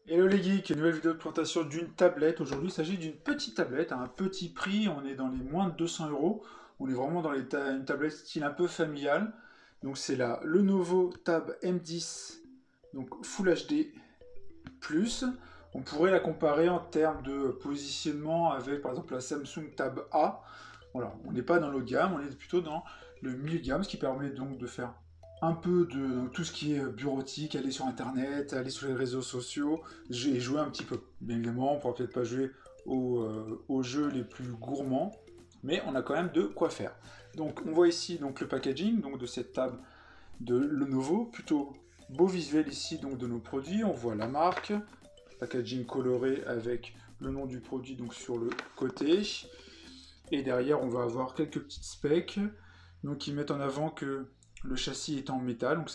Hello les geeks, nouvelle vidéo de présentation d'une tablette. Aujourd'hui, il s'agit d'une petite tablette à un petit prix. On est dans les moins de 200 euros. On est vraiment dans une tablette style un peu familiale. Donc c'est la Lenovo Tab M10, donc Full HD Plus. On pourrait la comparer en termes de positionnement avec par exemple la Samsung Tab A. Voilà, on n'est pas dans le haut de gamme, on est plutôt dans le milieu de gamme, ce qui permet donc de faire un peu de tout ce qui est bureautique, aller sur internet, aller sur les réseaux sociaux, et jouer un petit peu. Bien évidemment, on ne pourra peut-être pas jouer aux jeux les plus gourmands, mais on a quand même de quoi faire. Donc on voit ici donc le packaging donc, de cette table de Lenovo, plutôt beau visuel ici donc de nos produits, on voit la marque, packaging coloré avec le nom du produit donc sur le côté, et derrière on va avoir quelques petites specs donc qui mettent en avant que le châssis est en métal, donc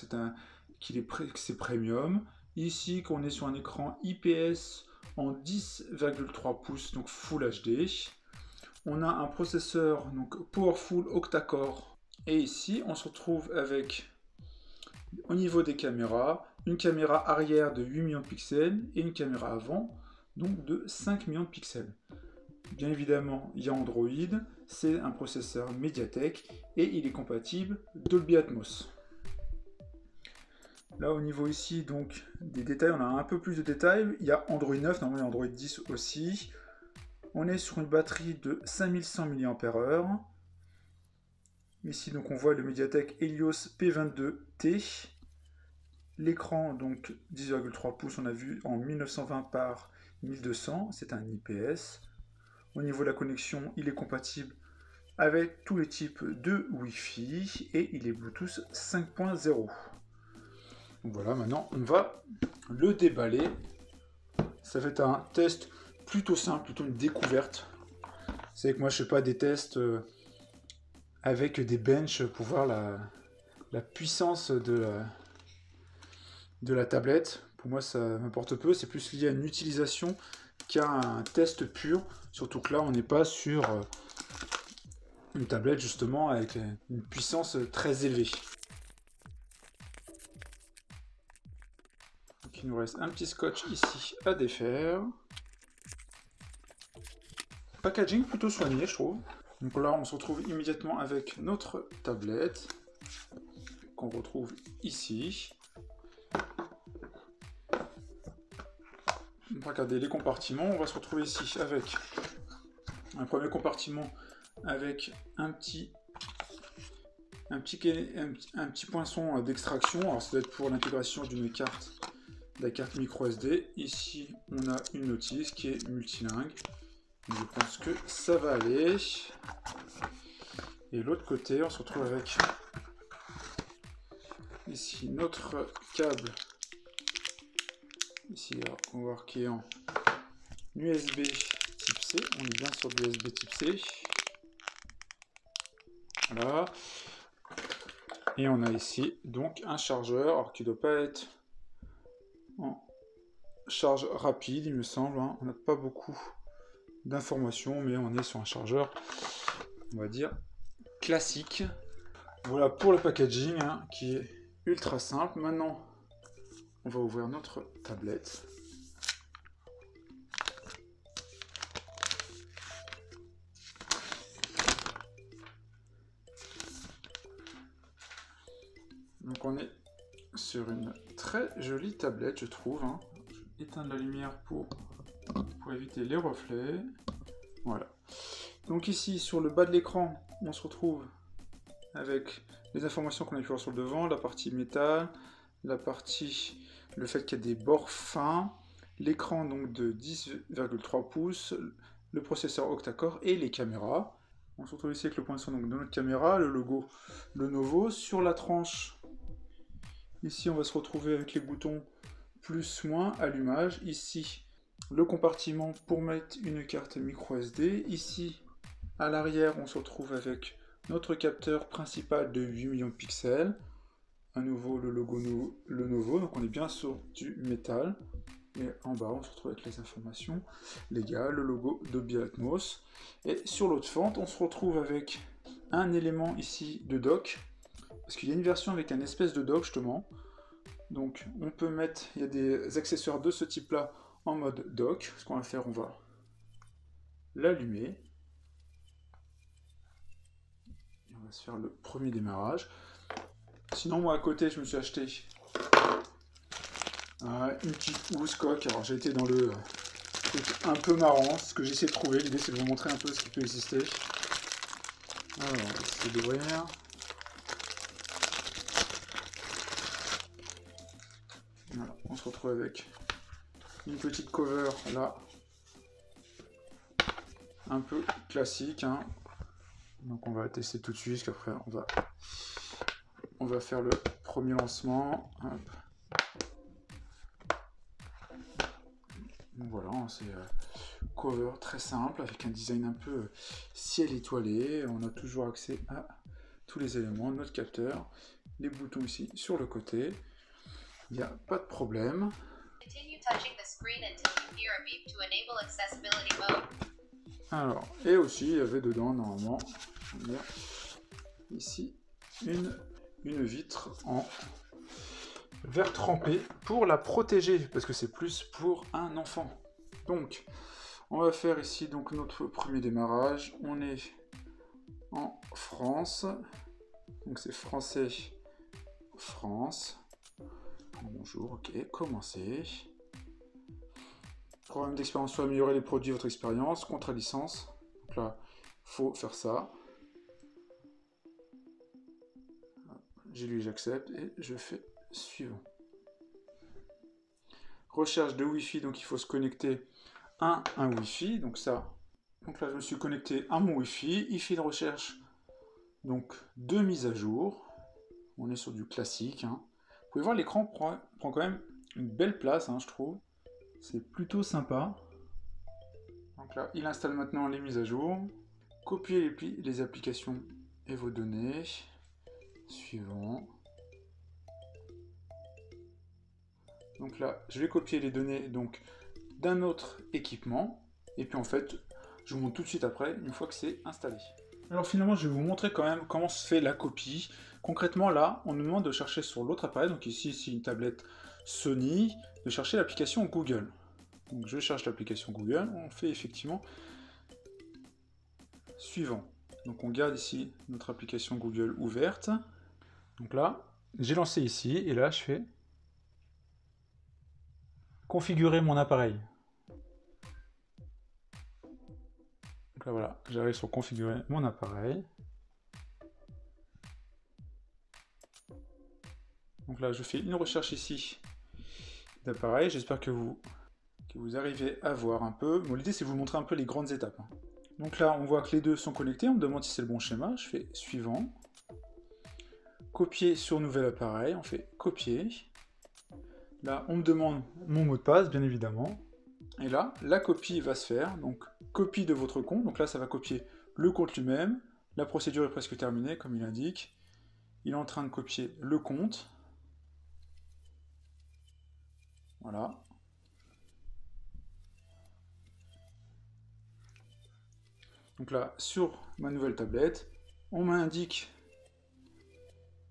c'est premium. Ici qu'on est sur un écran IPS en 10,3 pouces, donc Full HD. On a un processeur donc Powerful Octa-core. Et ici on se retrouve avec, au niveau des caméras, une caméra arrière de 8 millions de pixels et une caméra avant donc de 5 millions de pixels. Bien évidemment, il y a Android, c'est un processeur Mediatek et il est compatible Dolby Atmos. Là, au niveau ici, donc des détails, on a un peu plus de détails. Il y a Android 9, normalement Android 10 aussi. On est sur une batterie de 5100 mAh. Ici, donc on voit le Mediatek Helios P22T. L'écran, donc 10,3 pouces, on a vu en 1920 par 1200, c'est un IPS. Au niveau de la connexion, il est compatible avec tous les types de Wi-Fi et il est Bluetooth 5.0. Donc voilà, maintenant on va le déballer. Ça va être un test plutôt simple, plutôt une découverte. Vous savez que moi je fais pas des tests avec des benches pour voir la puissance de la tablette. Pour moi ça m'importe peu, c'est plus lié à une utilisation qu'à un test pur. Surtout que là on n'est pas sur une tablette justement avec une puissance très élevée. Donc il nous reste un petit scotch ici à défaire. Packaging plutôt soigné je trouve. Donc là on se retrouve immédiatement avec notre tablette qu'on retrouve ici. On va regarder les compartiments. On va se retrouver ici avec un premier compartiment avec un petit poinçon d'extraction. Alors ça doit être pour l'intégration d'une carte, de la carte micro SD. Ici on a une notice qui est multilingue. Je pense que ça va aller. Et l'autre côté on se retrouve avec ici notre câble. Ici on va voir qui est en USB type C. On est bien sur du USB type C. Voilà. Et on a ici donc un chargeur, alors qui ne doit pas être en charge rapide, il me semble. Hein. On n'a pas beaucoup d'informations, mais on est sur un chargeur, on va dire, classique. Voilà pour le packaging, hein, qui est ultra simple. Maintenant, on va ouvrir notre tablette. Donc on est sur une très jolie tablette, je trouve. Hein. Je vais éteindre la lumière pour éviter les reflets. Voilà. Donc ici, sur le bas de l'écran, on se retrouve avec les informations qu'on a pu voir sur le devant, la partie métal, la partie, le fait qu'il y a des bords fins, l'écran donc de 10,3 pouces, le processeur octa-core et les caméras. On se retrouve ici avec le poinçon donc de notre caméra, le logo Lenovo. Sur la tranche, ici on va se retrouver avec les boutons plus, moins, allumage. Ici, le compartiment pour mettre une carte micro SD. Ici, à l'arrière, on se retrouve avec notre capteur principal de 8 millions de pixels. À nouveau, le logo Lenovo, donc on est bien sur du métal. Et en bas, on se retrouve avec les informations légales, le logo Dolby Atmos. Et sur l'autre fente, on se retrouve avec un élément ici de dock. Parce qu'il y a une version avec un espèce de dock justement. Donc on peut mettre, il y a des accessoires de ce type là en mode dock. Ce qu'on va faire, on va l'allumer. On va se faire le premier démarrage. Sinon moi à côté je me suis acheté une petite housse coque. Alors j'ai été dans le truc un peu marrant, ce que j'essaie de trouver. L'idée c'est de vous montrer un peu ce qui peut exister. Alors on va essayer d'ouvrir. Voilà, on se retrouve avec une petite cover là, un peu classique, hein. Donc on va tester tout de suite, qu'après on va faire le premier lancement. Hop. Donc voilà, c'est cover très simple avec un design un peu ciel étoilé. On a toujours accès à tous les éléments, notre capteur, les boutons ici sur le côté. Il n'y a pas de problème. Alors, et aussi il y avait dedans normalement ici une vitre en verre trempé pour la protéger, parce que c'est plus pour un enfant. Donc on va faire ici donc notre premier démarrage. On est en France, donc c'est français France. Bonjour, ok, commencer. Problème d'expérience, soit améliorer les produits, votre expérience, contrat licence. Donc là, faut faire ça. J'ai lu, j'accepte et je fais suivant. Recherche de Wi-Fi, donc il faut se connecter à un Wi-Fi. Donc ça, donc là je me suis connecté à mon Wi-Fi. Il fait une recherche donc de mise à jour. On est sur du classique, hein. Vous pouvez voir l'écran prend quand même une belle place, hein, je trouve. C'est plutôt sympa. Donc là, il installe maintenant les mises à jour. Copiez les applications et vos données. Suivant. Donc là, je vais copier les données donc d'un autre équipement. Et puis en fait, je vous montre tout de suite après, une fois que c'est installé. Alors finalement, je vais vous montrer quand même comment se fait la copie. Concrètement, là, on nous demande de chercher sur l'autre appareil, donc ici, c'est une tablette Sony, de chercher l'application Google. Donc je cherche l'application Google, on fait effectivement suivant. Donc on garde ici notre application Google ouverte. Donc là, j'ai lancé ici, et là, je fais configurer mon appareil. Donc là, voilà, j'arrive sur configurer mon appareil. Donc là, je fais une recherche ici d'appareil. J'espère que vous arrivez à voir un peu. Bon, l'idée, c'est de vous montrer un peu les grandes étapes. Donc là, on voit que les deux sont connectés. On me demande si c'est le bon schéma. Je fais suivant. Copier sur nouvel appareil. On fait copier. Là, on me demande mon mot de passe, bien évidemment. Et là, la copie va se faire. Donc, copie de votre compte. Donc là, ça va copier le compte lui-même. La procédure est presque terminée, comme il indique. Il est en train de copier le compte. Voilà. Donc là, sur ma nouvelle tablette, on m'indique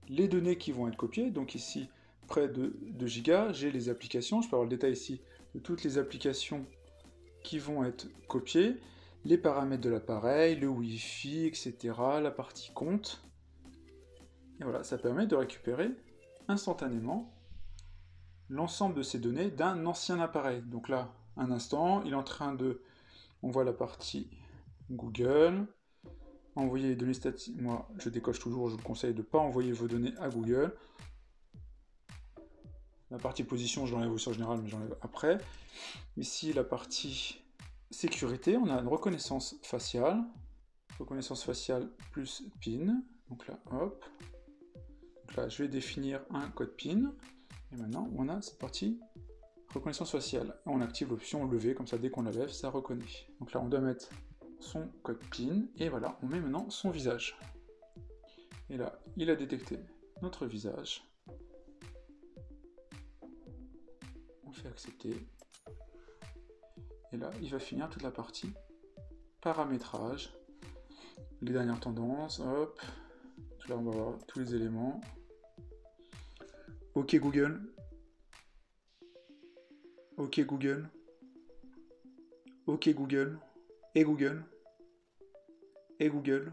les données qui vont être copiées. Donc ici, près de 2 Go, j'ai les applications. Je peux avoir le détail ici de toutes les applications qui vont être copiées. Les paramètres de l'appareil, le Wi-Fi, etc. La partie compte. Et voilà, ça permet de récupérer instantanément l'ensemble de ces données d'un ancien appareil. Donc là, un instant, il est en train de... On voit la partie Google. Envoyer les données statistiques. Moi, je décoche toujours, je vous conseille de ne pas envoyer vos données à Google. La partie position, je l'enlève aussi en général, mais j'enlève après. Ici, la partie sécurité, on a une reconnaissance faciale. Reconnaissance faciale plus PIN. Donc là, hop. Donc là, je vais définir un code PIN. Et maintenant, on a cette partie reconnaissance faciale. On active l'option lever, comme ça, dès qu'on la lève, ça reconnaît. Donc là, on doit mettre son code PIN, et voilà, on met maintenant son visage. Et là, il a détecté notre visage. On fait accepter. Et là, il va finir toute la partie paramétrage. Les dernières tendances, hop. Là, on va voir tous les éléments. Ok Google, OK Google. OK Google. Et Google. Et Google.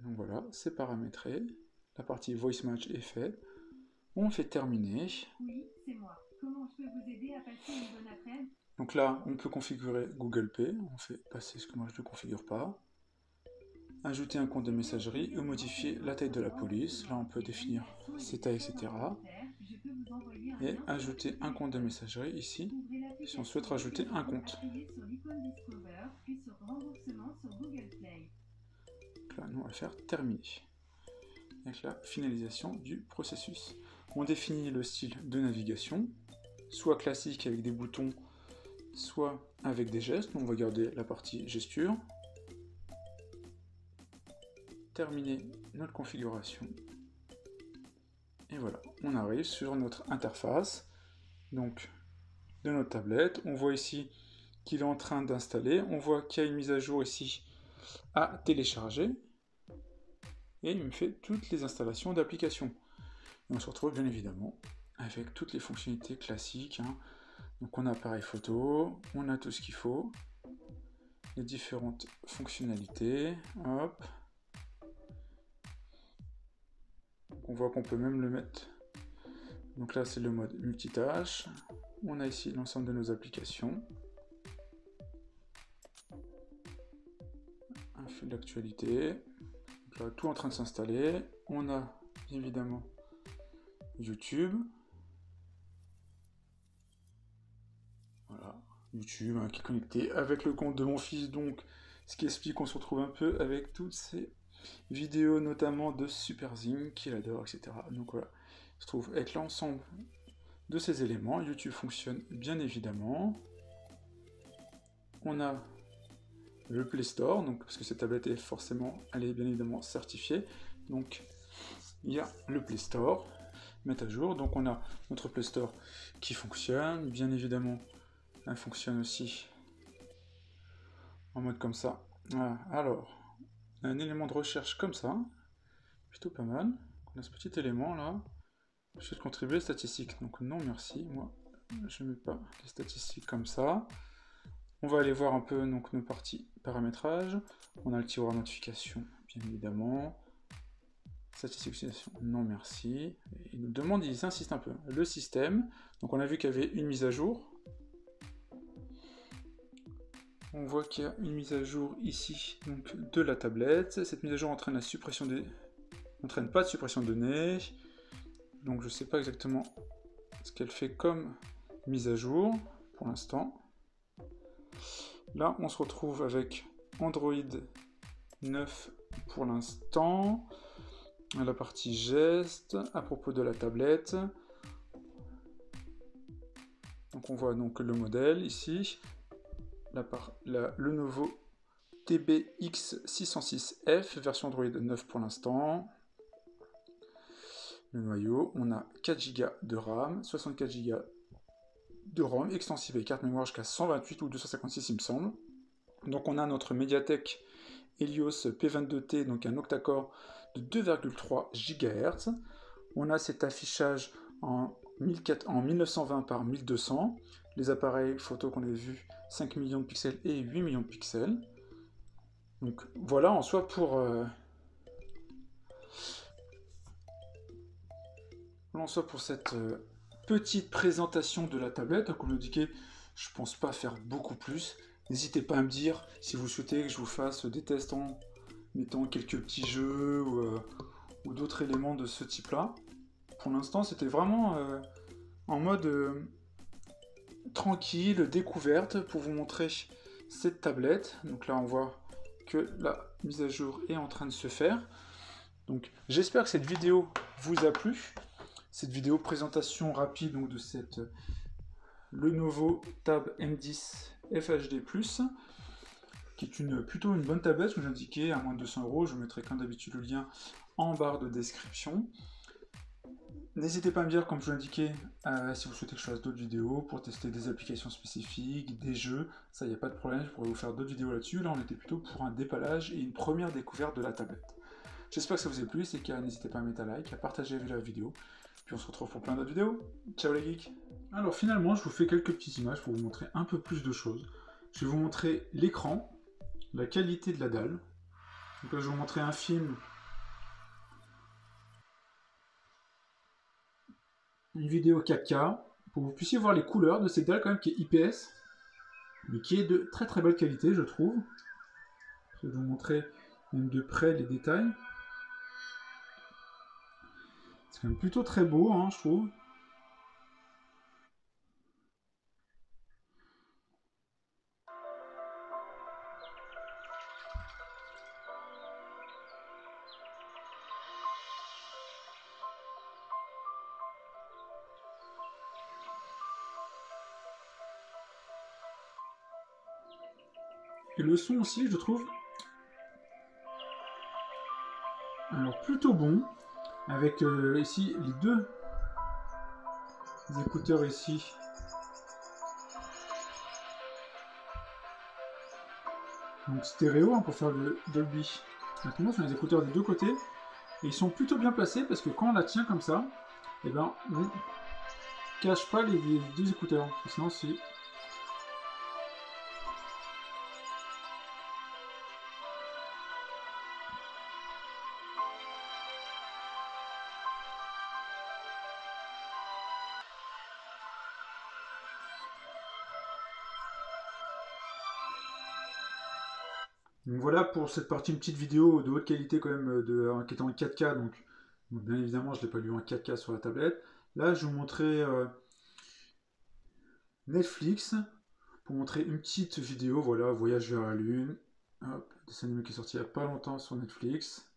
Donc voilà, c'est paramétré. La partie Voice Match est faite. On fait terminer. Oui, c'est moi. Comment je peux vous aider à passer une bonne après-midi? Donc là, on peut configurer Google Pay. On fait passer ce que moi je ne configure pas. Ajouter un compte de messagerie ou modifier la taille de la police. Là, on peut définir ses tailles, etc. Et ajouter un compte de messagerie ici, si on souhaite rajouter un compte. Donc là, nous, on va faire terminer. Avec la finalisation du processus. On définit le style de navigation, soit classique avec des boutons, soit avec des gestes. On va garder la partie gesture. Terminer notre configuration. Et voilà, on arrive sur notre interface donc de notre tablette. On voit ici qu'il est en train d'installer. On voit qu'il y a une mise à jour ici à télécharger. Et il me fait toutes les installations d'applications. Et on se retrouve bien évidemment avec toutes les fonctionnalités classiques. Donc on a appareil photo, on a tout ce qu'il faut, les différentes fonctionnalités. Hop. Donc on voit qu'on peut même le mettre. Donc là c'est le mode multitâche. On a ici l'ensemble de nos applications. Un fil d'actualité. Tout en train de s'installer. On a bien évidemment YouTube. Voilà, YouTube qui est connecté avec le compte de mon fils, donc ce qui explique qu'on se retrouve un peu avec toutes ces vidéos, notamment de Superzing qu'il adore, etc. Donc voilà, on se trouve avec l'ensemble de ces éléments. YouTube fonctionne bien évidemment. On a le Play Store, donc parce que cette tablette est forcément, elle est bien évidemment certifiée. Donc il y a le Play Store, mettre à jour. Donc on a notre Play Store qui fonctionne, bien évidemment. Elle fonctionne aussi en mode comme ça. Voilà. Alors, on a un élément de recherche comme ça, plutôt pas mal. On a ce petit élément là. Je vais contribuer aux statistiques. Donc non merci, moi je ne mets pas les statistiques comme ça. On va aller voir un peu donc nos parties paramétrage. On a le tiroir notification, bien évidemment. Statistiques, non merci. Et il nous demande, il insiste un peu. Le système. Donc on a vu qu'il y avait une mise à jour. On voit qu'il y a une mise à jour ici donc, de la tablette. Cette mise à jour entraîne la suppression des... n'entraîne pas de suppression de données. Donc je ne sais pas exactement ce qu'elle fait comme mise à jour pour l'instant. Là, on se retrouve avec Android 9 pour l'instant. La partie geste à propos de la tablette. Donc on voit donc le modèle ici. Le nouveau TBX606F, version Android 9 pour l'instant. Le noyau, on a 4 Go de RAM, 64 Go de ROM, extensible et carte mémoire jusqu'à 128 ou 256 il me semble. Donc on a notre médiathèque Helios P22T, donc un octa-core de 2,3 GHz. On a cet affichage en 1920 par 1200. Les appareils photo qu'on a vu, 5 millions de pixels et 8 millions de pixels. Donc voilà en soi pour cette petite présentation de la tablette. Comme je l'indiquais, je ne pense pas faire beaucoup plus. N'hésitez pas à me dire si vous souhaitez que je vous fasse des tests en mettant quelques petits jeux ou d'autres éléments de ce type-là. Pour l'instant, c'était vraiment en mode tranquille, découverte, pour vous montrer cette tablette. Donc là, on voit que la mise à jour est en train de se faire. Donc j'espère que cette vidéo vous a plu. Cette vidéo présentation rapide donc, de le nouveau Tab M10 FHD+, qui est plutôt une bonne tablette, que j'indiquais, à moins de 200 €. Je vous mettrai comme d'habitude le lien en barre de description. N'hésitez pas à me dire, comme je vous l'indiquais, si vous souhaitez que je fasse d'autres vidéos pour tester des applications spécifiques, des jeux. Ça, il n'y a pas de problème, je pourrais vous faire d'autres vidéos là-dessus. Là, on était plutôt pour un dépannage et une première découverte de la tablette. J'espère que ça vous a plu, c'est le cas, n'hésitez pas à mettre un like, à partager la vidéo. Puis on se retrouve pour plein d'autres vidéos. Ciao les geeks. Alors finalement, je vous fais quelques petites images pour vous montrer un peu plus de choses. Je vais vous montrer l'écran, la qualité de la dalle. Donc là, je vais vous montrer un film, une vidéo 4K, pour que vous puissiez voir les couleurs de cette dalle quand même qui est IPS, mais qui est de très très belle qualité, je trouve. Je vais vous montrer même de près les détails. C'est quand même plutôt très beau, hein, je trouve. Et le son aussi, je trouve, alors plutôt bon, avec ici les deux écouteurs ici. Donc stéréo hein, pour faire le Dolby. Maintenant, sur les écouteurs des deux côtés, et ils sont plutôt bien placés parce que quand on la tient comme ça, et ben on ne cache pas les deux écouteurs. Sinon, c'est donc voilà pour cette partie, une petite vidéo de haute qualité quand même, qui est en 4K, donc bien évidemment je ne l'ai pas lu en 4K sur la tablette. Là je vais vous montrer Netflix, pour montrer une petite vidéo, voilà, Voyage vers la Lune, hop, dessin animé qui est sorti il n'y a pas longtemps sur Netflix.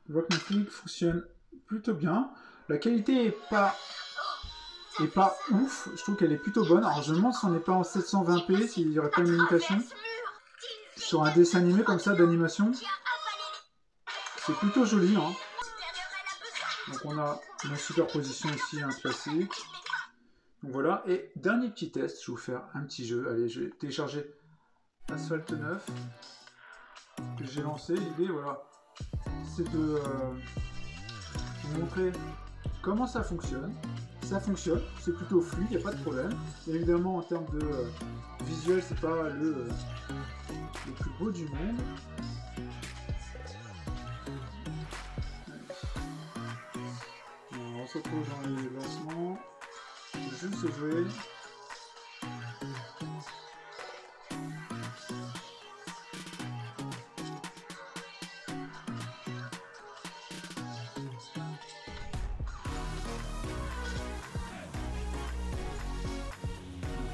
Je vois que Netflix fonctionne plutôt bien, la qualité est pas ouf, je trouve qu'elle est plutôt bonne. Alors je me demande si on n'est pas en 720p, s'il n'y aurait pas une limitation. Sur un dessin animé comme ça d'animation, c'est plutôt joli. Hein. Donc on a une superposition ici, un classique. Donc voilà, et dernier petit test, je vais vous faire un petit jeu. Allez, je vais télécharger Asphalt 9 que j'ai lancé. L'idée, voilà, c'est de vous montrer comment ça fonctionne. Ça fonctionne, c'est plutôt fluide, il n'y a pas de problème. Et évidemment, en termes de visuel, c'est pas le plus beau du monde. Alors, on se retrouve dans les lancements. Juste jouer.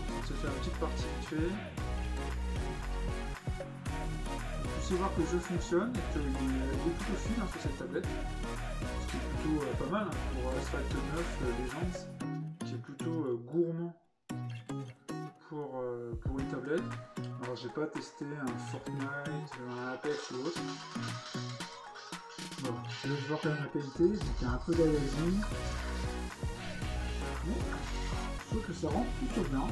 On se fait une petite partie vite fait. Vous pouvez voir que le jeu fonctionne et qu'il est plutôt fluide hein, sur cette tablette. Ce qui est plutôt pas mal hein, pour Asphalt 9 Legends, qui est plutôt gourmand pour une tablette. Alors j'ai pas testé un Fortnite, un Apex ou autre. Bon, je vais voir quand même la qualité, donc il y a un peu d'aliasing. Mais je trouve que ça rend plutôt bien.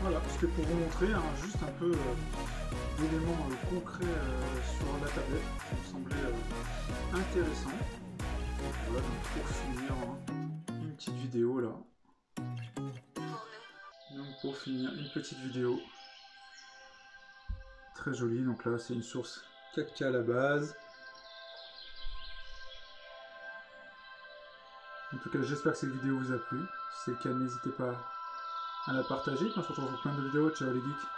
Voilà, c'était pour vous montrer hein, juste un peu d'éléments concrets sur la tablette qui me semblait intéressant. Voilà, donc pour finir, hein, une petite vidéo là. Donc pour finir, une petite vidéo très jolie. Donc là, c'est une source 4K à la base. En tout cas, j'espère que cette vidéo vous a plu. Si c'est le cas, n'hésitez pas à la partager. On se retrouve pour plein de vidéos. Ciao les geeks.